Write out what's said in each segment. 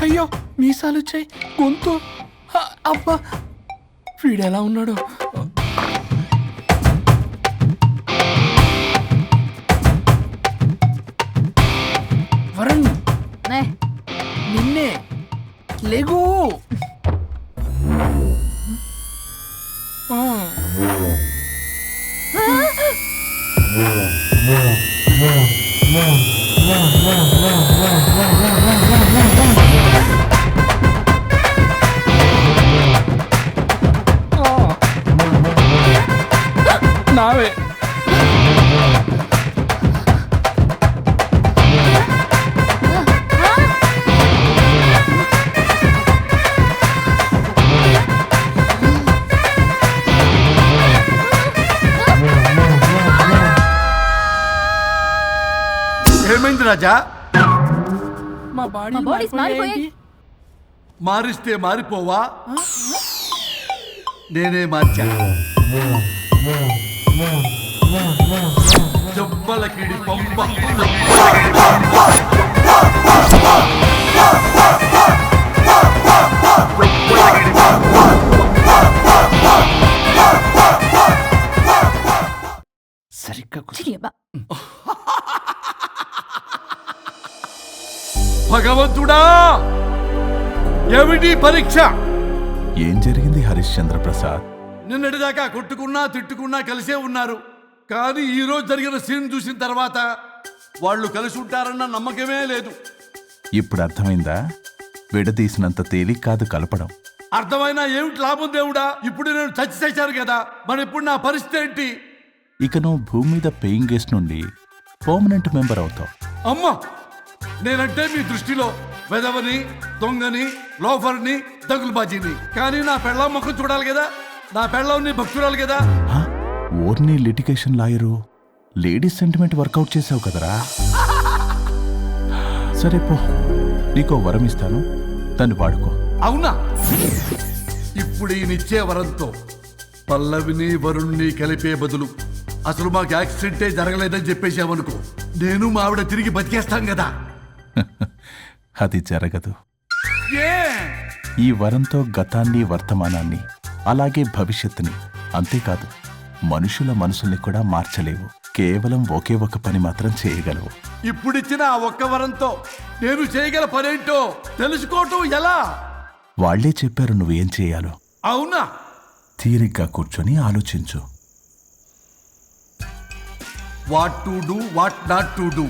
అయ్యో మీసాలు వచ్చాయి, గొంతు అబ్బా, వీడెలా ఉన్నాడు? వరుణ్, నిన్నే లేగు. నావే ఏమైంది రాజా? మా బాడీ మారిస్తే మారిపోవా? నేనే మార్చా. జబ్బలకిడి పంప సరిగ్గా భగవంతుడా, ఏమిటి పరీక్ష? ఏం జరిగింది హరిశ్చంద్ర ప్రసాద్? నిన్నటిదాకా కొట్టుకున్నా తిట్టుకున్నా కలిసే ఉన్నారు, కానీ ఈ రోజు జరిగిన సీన్ చూసిన తర్వాత వాళ్ళు కలిసి ఉంటారన్న నమ్మకమే లేదు. ఇప్పుడు అర్థమైందా? విడదీసినంత తేలిక కాదు కలపడం. అర్థమైనా ఏమిటి లాభం దేవుడా? ఇప్పుడు నేను చచ్చి చేశాను కదా, మరి ఇప్పుడు నా పరిస్థితి ఏంటి? ఇక నువ్వు భూమి మీద పేయింగ్ గెస్ట్ నుండి పర్మనెంట్ మెంబర్ అవుతావు. అమ్మా, నేనంటే మీ దృష్టిలో వెదవని, దొంగని, లోఫర్ని, దగులుబాజీని. కానీ నా పెళ్ళం ముఖం చూడాలి కదా, నా పెళ్ళం నీ భక్తురాలు కదా. ఓర్ని litigation lawyer, ladies sentiment workout చేసావు కదరా. సరే పో, నీకో వరం ఇస్తాను, దాన్ని వాడుకో. అవునా? ఇప్పుడు ఈయనిచ్చే వరంతో పల్లవిని వరుణ్ణి కలిపే బదులు అసలు మాకు యాక్సిడెంటే జరగలేదని చెప్పేసామనుకో, నేను మా ఆవిడ తిరిగి బతికేస్తాం కదా. అది జరగదు. ఏ? ఈ వరంతో గతాన్ని, వర్తమానాన్ని, అలాగే భవిష్యత్తుని, అంతేకాదు మనుషుల మనసుల్ని కూడా మార్చలేవు. కేవలం ఒకే ఒక పని మాత్రం చేయగలవు. ఇప్పుడిచ్చిన ఆ ఒక్క వరంతో నేను చేయగల పనేంటో తెలుసుకోవటం ఎలా? వాళ్లే చెప్పారు నువ్వేం చేయాలో. అవునా? తీరిగ్గా కూర్చొని ఆలోచించు. What to do, what not to do.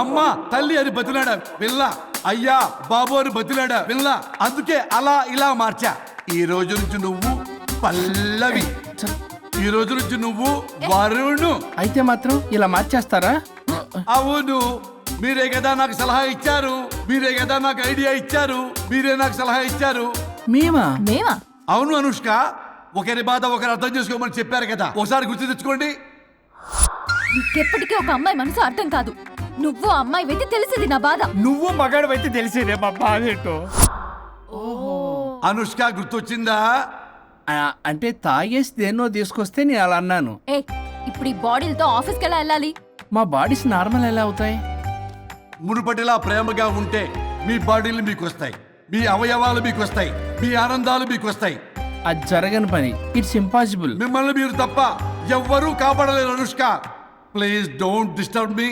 అమ్మా తల్లి అని బతిలాడా పిల్ల, అయ్యా బాబు అని బతిలాడా పిల్ల. అందుకే అలా ఇలా మార్చా. ఈ రోజు నుంచి నువ్వు పల్లవి, ఈ రోజు నుంచి నువ్వు వరుణు. అయితే మాత్రం ఇలా మార్చేస్తారా? అవును, మీరే కదా నాకు సలహా ఇచ్చారు, మీరే కదా నాకు ఐడియా ఇచ్చారు, మీరే నాకు సలహా ఇచ్చారు. మేమా? అవును అనుష్క, ఒకరి బాధ ఒకరు అర్థం చేసుకోమని చెప్పారు కదా, ఒకసారి గుర్తు తెచ్చుకోండి. ఎప్పటికీ ఒక అమ్మాయి మనసు అర్థం కాదు. నువ్వు అమ్మాయి వెతి తెలిసింది నా బాధ. నువ్వు మగాడు అయితే తెలిసేదే మా బాధ ఏంటో. అనుష్క గుర్తొచ్చిందా? అంటే తాగేసి దేన్నో తీసుకొస్తే నేను అలా అన్నాను. ఏ ఇప్పుడు ఈ బాడీలతో ఆఫీస్కి ఎలా వెళ్ళాలి? మా బాడీస్ నార్మల్ ఎలా అవుతాయి? మునుపటిలా ప్రేమగా ఉంటే మీ బాడీలు మీకు వస్తాయి, మీ అవయవాలు మీకు వస్తాయి, మీ ఆనందాలు మీకు వస్తాయి. అది జరగని పని. It's impossible. మిమ్మల్ని మీరు తప్ప ఎవ్వరూ కాపాడలేరు Anushka. Please don't disturb me.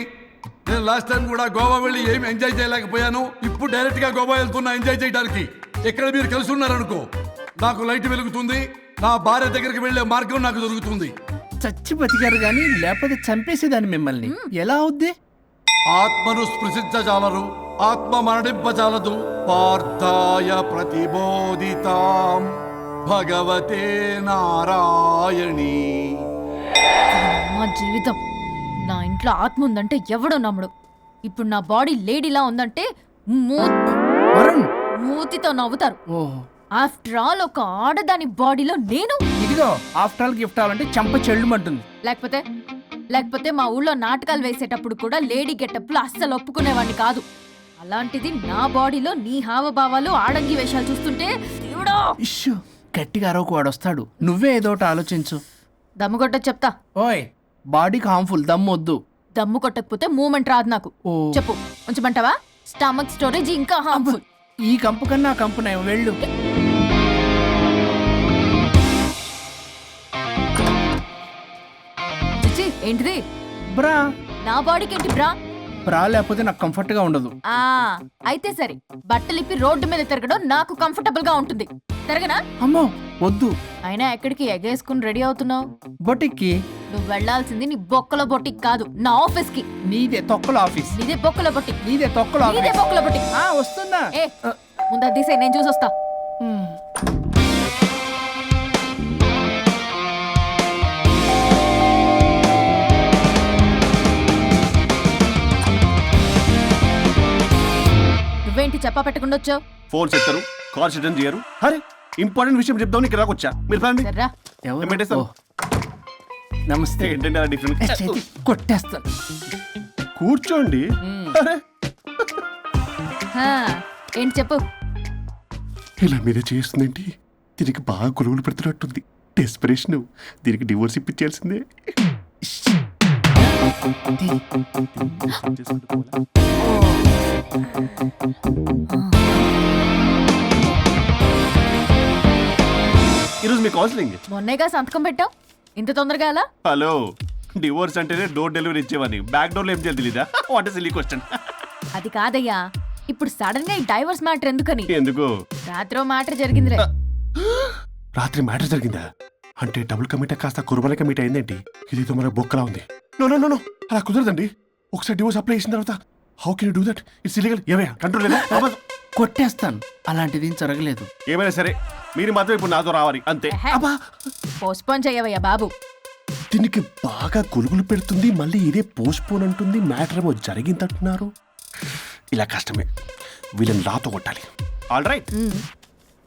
నేను లాస్ట్ టైం కూడా గోవా వెళ్ళి ఏం ఎంజాయ్ చేయలేకపోయాను. ఇప్పుడు డైరెక్ట్ గా గోవా వెళ్తున్నా ఎంజాయ్ చేయడానికి. ఎక్కడ మీరు కలిసి ఉన్నారనుకో, నాకు లైట్ వెలుగుతుంది, నా భార్య దగ్గరికి వెళ్లే మార్గం నాకు దొరుకుతుంది. చచ్చి బతికారు గాని లేకపోతే చంపేసేదాన్ని మిమ్మల్ని. ఎలా అవుద్ది? ఆత్మను స్పృశించజాలరు, ఆత్మ మరణింపజాలదు. పార్థాయ ప్రతిబోధితాం భగవతే నారాయణి. మా జీవితం, నా ఇంట్లో ఆత్మ ఉందంటే ఎవడో నమ్ముడు. ఇప్పుడు నా బాడీ లేడీలా ఉందంటే వరుణ్, మూతితో నవ్వుతారు. ఓహో, ఆఫ్టర్ ఆల్ ఒక ఆడదాని బాడీలో నేను. ఇదిగో ఆఫ్టర్ ఆల్ గిఫ్ట్ అవ్వాలంటే చంప చెల్లుమంటుంది. లేకపోతే మా ఊళ్ళో నాటకాలు వేసేటప్పుడు కూడా లేడీ గెటప్లు అస్సలు ఒప్పుకునేవాడిని కాదు. అలాంటిది నా బాడీలో నీ హావభావాలు ఆడంగి వేషాలు చూస్తుంటే దేవుడా. ఇష్యూ, గట్టిగా అరవకు, వాడు వస్తాడు. నువ్వే ఏదో ఒకటి ఆలోచించు. దమ్ము కొట్ట చెప్తా. ఓయ్, బాడీకి హార్మ్ఫుల్, దమ్ము వద్దు. దమ్ము కొట్టకపోతే మూమెంట్ రాదు నాకు. ఓ. చెప్పు, ఉంచమంటావా? స్టమక్ స్టోరేజ్ ఇంకా హార్మ్ఫుల్. ఈ కంపు కన్నా ఆ కంపు నయం. వెళ్ళు. చిచ్చి, ఏంటిది? బ్రా. నా బాడీకి ఏంటి బ్రా? బ్రా లేకపోతే నాకు కంఫర్ట్ గా ఉండదు. ఆ అయితే సరే, బట్టలిప్పి రోడ్డు మీద తిరగడం నాకు కంఫర్టబుల్ గా ఉంటుంది. తిరగనా? అమ్మో వద్దు. అయినా ఎక్కడికి ఎగేసుకుని రెడీ అవుతున్నావు? బొటిక్కి. నువ్వు వెళ్లాల్సింది నీ బొక్కల బొట్టికి కాదు, నా ఆఫీస్ కి. నీదే తొక్కల ఆఫీస్. నీదే బొక్కల బొట్టికి. నీదే తొక్కల నీదే ఆఫీస్. బొక్కల బొట్టికి. వస్తున్నా. ఏ ముందు అది తీసేయ్, నేను చూసొస్తా. నువ్వేంటి చెప్పా పెట్టకుండా వచ్చావు? ఫోన్ చేస్తారు, కాల్ అటెండ్ చేయరు. అరే ఇంపార్టెంట్ విషయం చెప్తామని ఇక్కడ వచ్చా. మీరు ఫ్యామిలీ సర్రా. ఎవరు? పెట్టేస్తాం. ఓ. నమస్తే. ఏంటంటే అలా డిఫరెంట్. చేతి కొట్టేస్తాను. కూర్చోండి. అరే హా, ఏంటి చెప్పు. ఇలా మీద చేస్తుందేంటి? దీనికి బాగా గొలుగులు పెడుతున్నట్టుంది. డెస్పిరేషన్. దీనికి డివోర్స్ ఇప్పించాల్సిందే. ఈరోజు మీ కౌన్సిలింగ్. మొన్నేగా సంతకం పెట్టావు, ఇంత తొందరగా అలా? హలో, డివోర్స్ అంటేనే డోర్ డెలివరీ ఇచ్చేవని, బ్యాక్ డోర్ లో ఏం చేయాలి తెలీదా? What is silly question. అది కాదయ్యా, ఇప్పుడు సడన్ గా ఈ డైవర్స్ మ్యాటర్ ఎందుకని? ఎందుకు? రాత్రో మ్యాటర్ జరిగిందిలే. రాత్రి మ్యాటర్ జరిగిందా? అంటే డబుల్ కమిటా కాస్త కుర్బల కమిట్ అయిందేంటి? ఇదేదో మన బొక్కలా ఉంది. నో నో నో నో, అలా కుదరదండి. ఒకసారి డివోర్స్ అప్లై చేసిన తర్వాత how can you do that? It's illegal. ఏమయ్యా కంట్రోల్ లేదా? కొట్టేస్తాను. అలాంటిది ఏం జరగలేదు. ఏమైనా సరే మీరు మాత్రం ఇప్పుడు నాతో రావాలి అంతే. ఎహె. పోస్ట్పోన్ చేయవయ్యా బాబు. దీనికి బాగా గొలుగులు పెడుతుంది, మళ్ళీ ఇదే పోస్ట్పోన్ అంటుంది. మ్యాటర్ ఏమో జరిగిందంటున్నారు. ఇలా కష్టమే. వీళ్ళని నాతో కొట్టాలి. ఆల్ రైట్,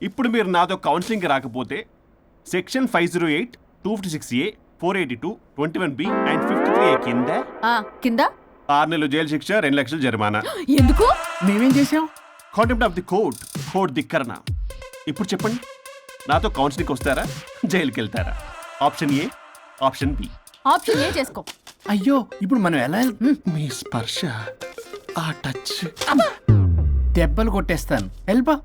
ఇప్పుడు మీరు నాతో కౌన్సిలింగ్కి రాకపోతే section 508, 256A, 482, 21B and 53A కింద కింద 6 నెలలు జైలు శిక్ష, 2 లక్షలు జరిమానా. ఎందుకు? మేమేం చేసాం? Contempt of the court, court ధిక్కరణ. ఇప్పుడు చెప్పండి, నాతో కౌన్సిలింగ్కి వస్తారా, జైలుకి వెళ్తారా? Option A, option B. Option A చేసుకో. అయ్యో, ఇప్పుడు మనం ఎలా మీ స్పర్శ, ఆ టచ్. దెబ్బలు కొట్టేస్తాను. వెళ్ళిపో.